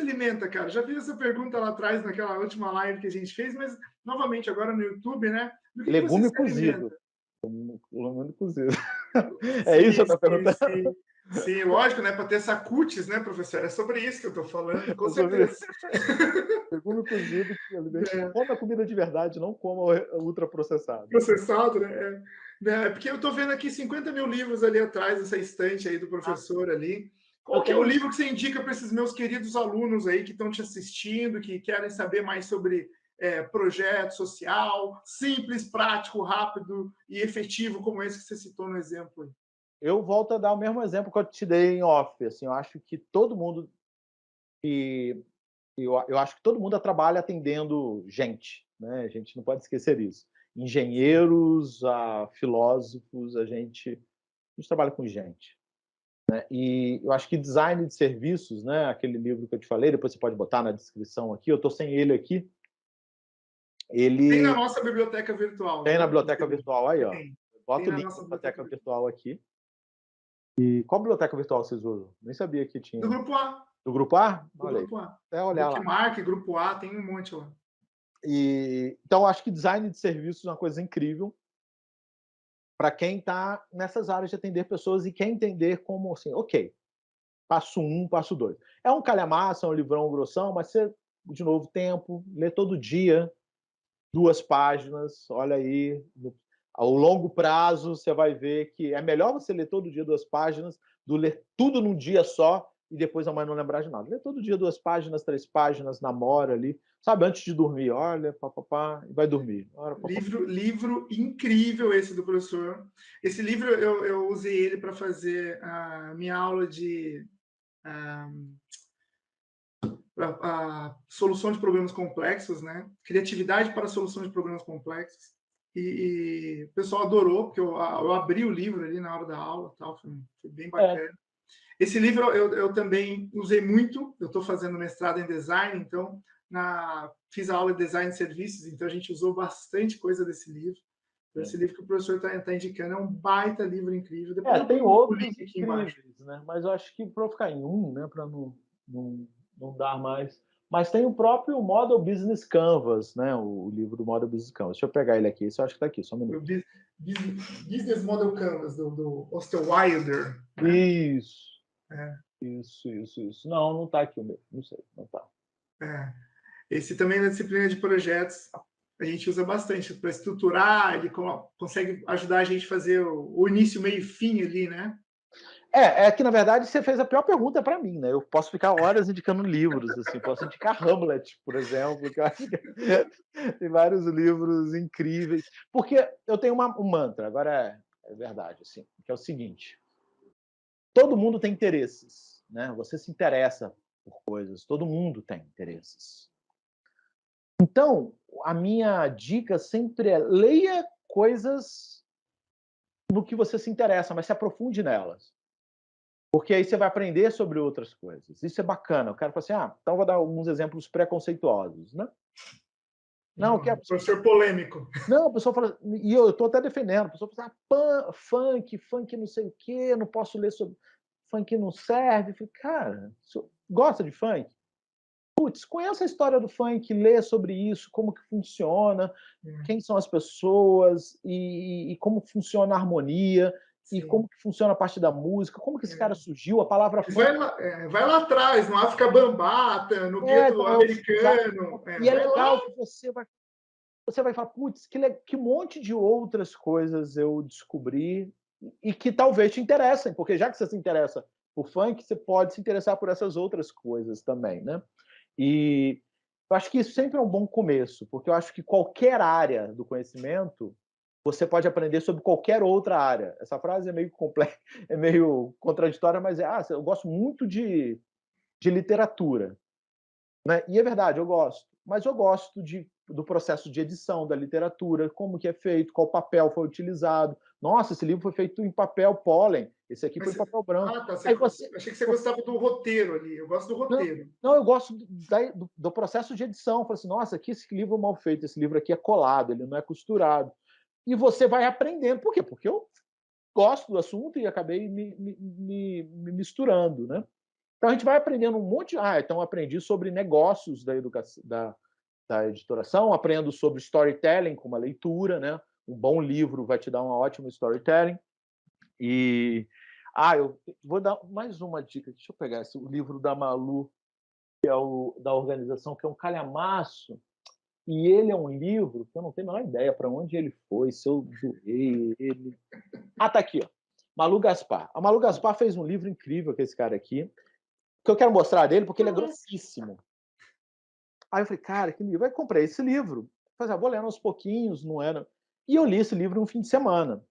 alimenta, cara? Já fiz essa pergunta lá atrás, naquela última live que a gente fez, mas, novamente, agora no YouTube, né? Do que você Legume se cozido. alimenta? Legume cozido. É isso que Sim, eu tô sim, perguntando? sim. Sim, lógico, né? Para ter essa cutis, né, professor? É sobre isso que eu estou falando, com É sobre certeza. legume cozido que alimenta. É, Coma comida de verdade, não coma ultraprocessado. processado, né? É, porque eu estou vendo aqui 50 mil livros ali atrás, essa estante aí do Ah, professor ali. eu Qual que é o tenho livro que você indica para esses meus queridos alunos aí que estão te assistindo, que querem saber mais sobre projeto social, simples, prático, rápido e efetivo, como esse que você citou no exemplo aí? eu volto a dar o mesmo exemplo que eu te dei em off, assim, eu acho que todo mundo que eu acho que todo mundo trabalha atendendo gente, né, a gente não pode esquecer isso. Engenheiros, a filósofos, a gente trabalha com gente. E eu acho que design de serviços, né, aquele livro que eu te falei, depois você pode botar na descrição aqui, eu estou sem ele aqui, Tem na ele nossa biblioteca virtual, tem na viu? biblioteca virtual aí, ó. Tem Bota o na link da nossa biblioteca biblioteca virtual. virtual aqui. E qual biblioteca virtual vocês usam? Nem sabia que Do tinha. grupo A. Do grupo A? Do Olha aí. grupo A. Até olhar lá. Bookmark, grupo A, tem um monte lá. Então, acho que design de serviços é uma coisa incrível para quem está nessas áreas de atender pessoas e quer entender como, assim, ok, passo um, passo dois. É um calhamaço, é um livrão grossão, mas você, de novo, tempo, lê todo dia, 2 páginas, olha aí, ao longo prazo você vai ver que é melhor você ler todo dia 2 páginas do ler tudo num dia só e depois amanhã não lembrar de nada. Lê todo dia 2 páginas, 3 páginas, namora ali, sabe, antes de dormir, olha, papapá, e vai dormir. Ora, papapá. Livro incrível esse do professor. Esse livro eu usei ele para fazer a minha aula de a, a solução de problemas complexos, né? Criatividade para a solução de problemas complexos. E o pessoal adorou, porque eu abri o livro ali na hora da aula, tal, foi bem É, bacana. Esse livro eu também usei muito, eu estou fazendo mestrado em design, então fiz a aula de design de serviços, então a gente usou bastante coisa desse livro. Então, esse livro que o professor está indicando é um baita livro incrível. Depois eu tem ponho o outros link aqui embaixo. incríveis, né? Mas eu acho que para ficar em um, né, para não, não dar mais. Mas tem o próprio Model Business Canvas, né? O livro do Model Business Canvas. Deixa eu pegar ele aqui, esse eu acho que está aqui, só um O minuto. Business Model Canvas, do Oscar Wilder. Né? Isso, É, isso. Não, não está aqui o meu, não sei, não está. é. Esse também na disciplina de projetos a gente usa bastante para estruturar, ele consegue ajudar a gente a fazer o início, meio e fim ali, né? É que na verdade você fez a pior pergunta para mim, né? Eu posso ficar horas indicando livros, assim, posso indicar Hamlet, por exemplo, que eu acho que tem vários livros incríveis. Porque eu tenho um mantra, agora é verdade, assim, que é o seguinte: todo mundo tem interesses, né? Você se interessa por coisas, todo mundo tem interesses. Então, a minha dica sempre é leia coisas no que você se interessa, mas se aprofunde nelas. Porque aí você vai aprender sobre outras coisas. Isso é bacana. O cara fala assim, então vou dar alguns exemplos preconceituosos, né? Não, que a pessoa fala, Professor polêmico. não, a pessoa fala, e eu estou até defendendo, a pessoa fala, funk não sei o quê, não posso ler sobre funk não serve. Eu falei, cara, gosta de funk? Putz, conhece a história do funk, lê sobre isso, como que funciona, quem são as pessoas e como funciona a harmonia e como Sim. que funciona a parte da música, como que esse cara surgiu, a palavra funk. Vai lá atrás, no África Bambata, no gueto Então americano. e é Vai lá. legal que você vai falar, putz, que monte de outras coisas eu descobri e que talvez te interessem, porque já que você se interessa por funk, você pode se interessar por essas outras coisas também, né? E eu acho que isso sempre é um bom começo, porque eu acho que qualquer área do conhecimento você pode aprender sobre qualquer outra área. Essa frase é meio complexa, é meio contraditória, mas eu gosto muito de literatura. Né? E é verdade, eu gosto. Mas eu gosto do processo de edição da literatura, como que é feito, qual papel foi utilizado. Nossa, esse livro foi feito em papel pólen, esse aqui foi Mas, em papel branco. tá. Aí você. Achei que você gostava do roteiro ali. Eu gosto do Não, roteiro. não, eu gosto do processo de edição. Eu falo assim, nossa, aqui esse livro é mal feito, esse livro aqui é colado, ele não é costurado. E você vai aprendendo. Por quê? Porque eu gosto do assunto e acabei me misturando, né? Então a gente vai aprendendo um monte. Então aprendi sobre negócios da educação, da editoração, aprendo sobre storytelling com uma leitura, né? Um bom livro vai te dar uma ótima storytelling. E eu vou dar mais uma dica. Deixa eu pegar o livro da Malu, que é da organização, que é um calhamaço. E ele é um livro que eu não tenho a menor ideia para onde ele foi, se eu doei ele. Tá aqui, ó. Malu Gaspar. A Malu Gaspar fez um livro incrível com esse cara aqui, que eu quero mostrar dele porque ele é grossíssimo. Aí eu falei, cara, que livro. Aí comprei esse livro. Falei, vou lendo aos pouquinhos, não era. E eu li esse livro no fim de semana.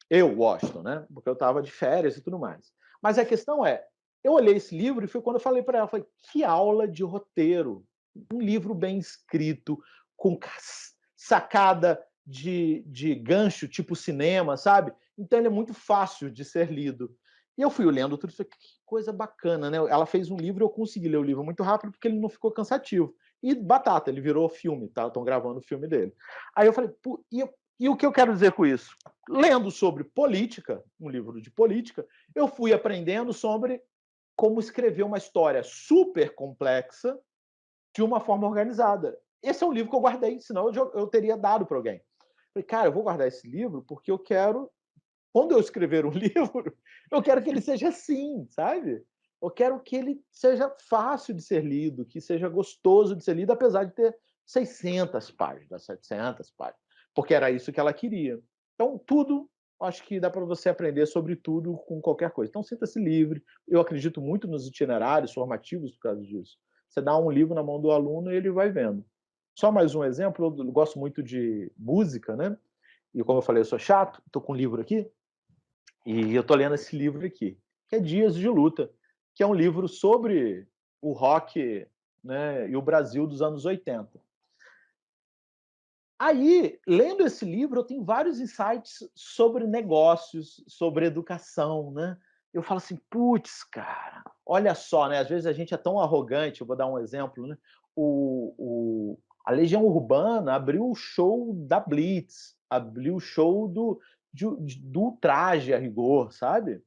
Eu, Washington, né? Porque eu estava de férias e tudo mais. Mas a questão é, eu olhei esse livro e foi quando eu falei para ela, falei, que aula de roteiro. Um livro bem escrito, com sacada de gancho, tipo cinema, sabe? Então ele é muito fácil de ser lido. E eu fui lendo tudo e falei, que coisa bacana, né? Ela fez um livro e eu consegui ler o livro muito rápido porque ele não ficou cansativo. E batata, ele virou filme, tá? Estão gravando o filme dele. Aí eu falei, e o que eu quero dizer com isso? Lendo sobre política, um livro de política, eu fui aprendendo sobre como escrever uma história super complexa de uma forma organizada. Esse é um livro que eu guardei, senão eu teria dado para alguém. Falei, cara, eu vou guardar esse livro porque eu quero, quando eu escrever um livro, eu quero que ele seja assim, sabe? Eu quero que ele seja fácil de ser lido, que seja gostoso de ser lido, apesar de ter 600 páginas, 700 páginas, porque era isso que ela queria. Então, tudo, acho que dá para você aprender sobre tudo com qualquer coisa. Então, sinta-se livre. Eu acredito muito nos itinerários formativos por causa disso. Você dá um livro na mão do aluno e ele vai vendo. Só mais um exemplo, eu gosto muito de música, né? E como eu falei, eu sou chato, estou com um livro aqui, e eu estou lendo esse livro aqui, que é Dias de Luta, que é um livro sobre o rock, né, e o Brasil dos anos 80. Aí, lendo esse livro, eu tenho vários insights sobre negócios, sobre educação, né? Eu falo assim, putz, cara, olha só, né? Às vezes a gente é tão arrogante, eu vou dar um exemplo, né? A Legião Urbana abriu o show da Blitz, abriu o show do Traje a rigor, sabe?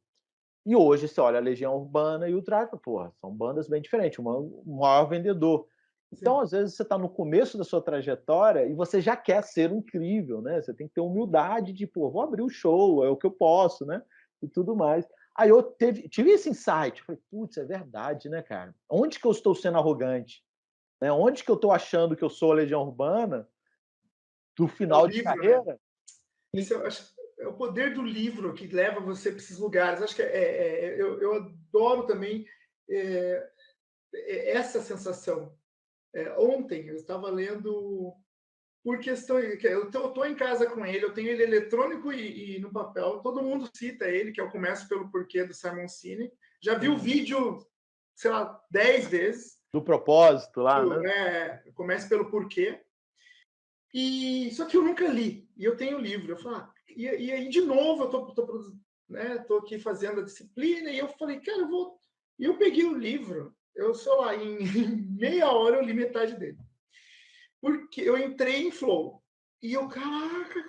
E hoje você olha a Legião Urbana e o Traje, porra, são bandas bem diferentes, o maior vendedor. Então, Sim. às vezes, você está no começo da sua trajetória e você já quer ser incrível, né? Você tem que ter humildade de, pô, vou abrir o show, é o que eu posso, né? E tudo mais. Aí eu tive esse insight, falei, putz, é verdade, né, cara? Onde que eu estou sendo arrogante? Né? Onde que eu estou achando que eu sou a Legião Urbana do É o final de livro, né? carreira? Esse é o poder do livro que leva você para esses lugares. Acho que eu adoro também é, essa sensação. Ontem eu estava lendo por questão. Eu estou em casa com ele, eu tenho ele eletrônico e no papel. Todo mundo cita ele, que é o Começo pelo Porquê do Simon Sinek. Já vi o vídeo, sei lá, 10 vezes. Do propósito lá, né? Comece pelo Porquê. Só que eu nunca li, e eu tenho o livro. Eu falo, e aí de novo eu tô aqui fazendo a disciplina, e eu falei, cara, eu vou. E eu peguei o livro, eu sei lá, em meia hora eu li metade dele. Porque eu entrei em flow. E eu, caraca.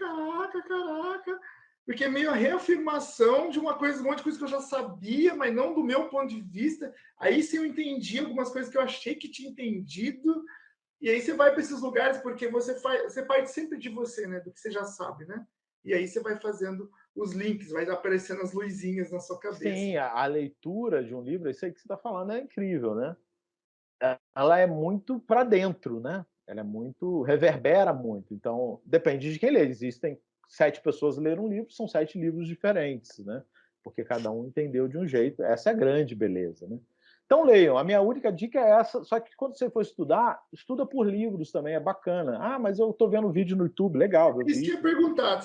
Porque é meio a reafirmação de uma coisa, um monte de coisa que eu já sabia, mas não do meu ponto de vista. Aí sim eu entendi algumas coisas que eu achei que tinha entendido. E aí você vai para esses lugares porque você parte sempre de você, né? Do que você já sabe, né? E aí você vai fazendo os links, vai aparecendo as luzinhas na sua cabeça. Sim, a leitura de um livro, isso aí que você está falando é incrível, né? Ela é muito para dentro, né? Ela é muito, reverbera muito. Então, depende de quem lê. Existem 7 pessoas leram um livro, são 7 livros diferentes, né? Porque cada um entendeu de um jeito. Essa é a grande beleza, né? Então, leiam. A minha única dica é essa. Só que quando você for estudar, estuda por livros também, é bacana. Mas eu estou vendo vídeo no YouTube, legal, ver Isso que eu vídeo. ia perguntar.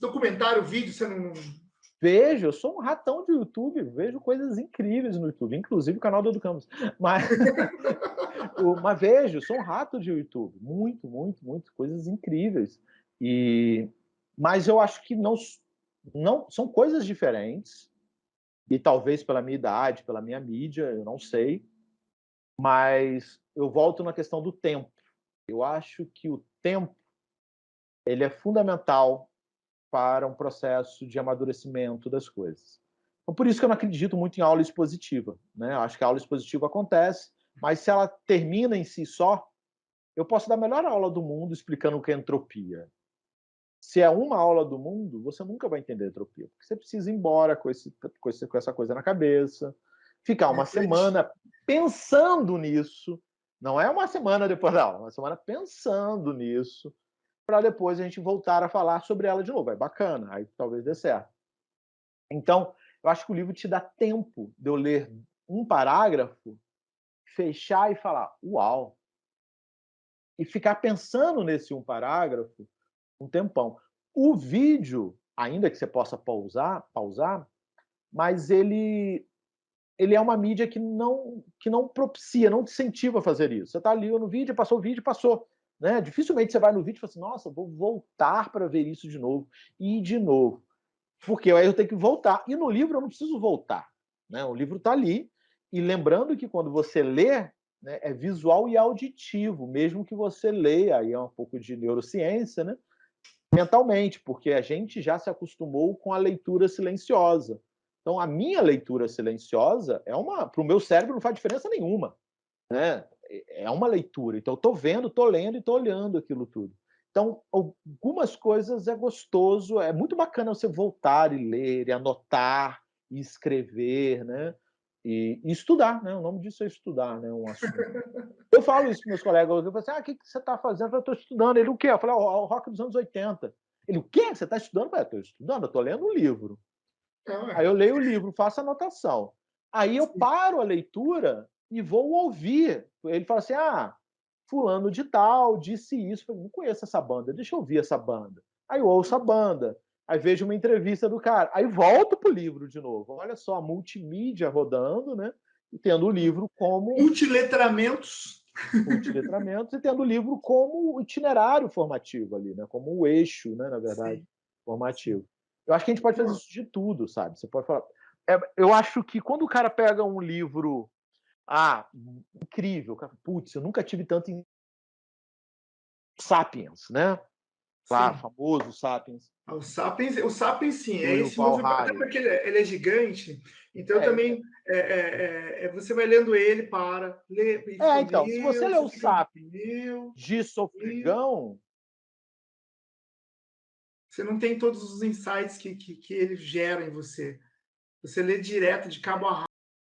Documentário, vídeo, você não. Vejo, eu sou um ratão de YouTube, vejo coisas incríveis no YouTube, inclusive o canal do Edu Campos. Mas, mas vejo, sou um rato de YouTube, muito, coisas incríveis. Mas eu acho que não são coisas diferentes, e talvez pela minha idade, pela minha mídia, eu não sei, mas eu volto na questão do tempo. Eu acho que o tempo ele é fundamental para um processo de amadurecimento das coisas. Então, por isso que eu não acredito muito em aula expositiva, né? Eu acho que a aula expositiva acontece, mas se ela termina em si só, eu posso dar a melhor aula do mundo explicando o que é entropia. Se é uma aula do mundo, você nunca vai entender entropia, porque você precisa ir embora com essa coisa na cabeça, ficar uma Refletir. semana pensando nisso, não é uma semana depois da aula, uma semana pensando nisso, para depois a gente voltar a falar sobre ela de novo. É bacana, aí talvez dê certo. Então, eu acho que o livro te dá tempo de eu ler um parágrafo, fechar e falar, uau! E ficar pensando nesse um parágrafo um tempão. O vídeo, ainda que você possa pausar, mas ele é uma mídia que não propicia, não te incentiva a fazer isso. Você está ali no vídeo, passou o vídeo, passou. Né? Dificilmente você vai no vídeo e fala assim, nossa, vou voltar para ver isso de novo. E de novo. Porque aí eu tenho que voltar. E no livro eu não preciso voltar. Né? O livro está ali. E lembrando que quando você lê, né, é visual e auditivo, mesmo que você leia, aí é um pouco de neurociência, né? Mentalmente, porque a gente já se acostumou com a leitura silenciosa. Então, a minha leitura silenciosa para o meu cérebro não faz diferença nenhuma, né? É uma leitura. Então, eu estou vendo, estou lendo e estou olhando aquilo tudo. Então, algumas coisas é gostoso, é muito bacana você voltar e ler, e anotar, e escrever, né? E estudar, né? O nome disso é estudar, né? Um assunto. Eu falo isso para meus colegas, eu falo assim, o que você está fazendo? Eu falo, estou estudando. Ele, o quê? Eu falei, o rock dos anos 80. Ele, o quê? Você está estudando? Eu falei, estou estudando, eu estou lendo um livro. Então, Aí eu leio o livro, faço anotação. Aí eu sim. paro a leitura e vou ouvir. Ele fala assim, fulano de tal disse isso. Eu falei, não conheço essa banda, deixa eu ouvir essa banda. Aí eu ouço a banda, aí vejo uma entrevista do cara, aí volto pro livro de novo. Olha só, a multimídia rodando, né? E tendo o livro como Multiletramentos. multiletramentos e tendo o livro como itinerário formativo ali, né? Como o eixo, né, na verdade, Sim, sim. formativo. Eu acho que a gente pode fazer Pô, isso de tudo, sabe? Você pode falar. Eu acho que quando o cara pega um livro, incrível, putz, eu nunca tive tanto em Sapiens, né? Lá, sim. famoso Sapiens, O Sapiens, sim, do é esse Yuval livro, até Harari. porque ele é gigante, então É, também você vai lendo ele, lê, e fica, então, se você meu, ler você o fica, Sapiens meu, de meu. sofregão, Você não tem todos os insights que ele gera em você. Você lê direto, de cabo a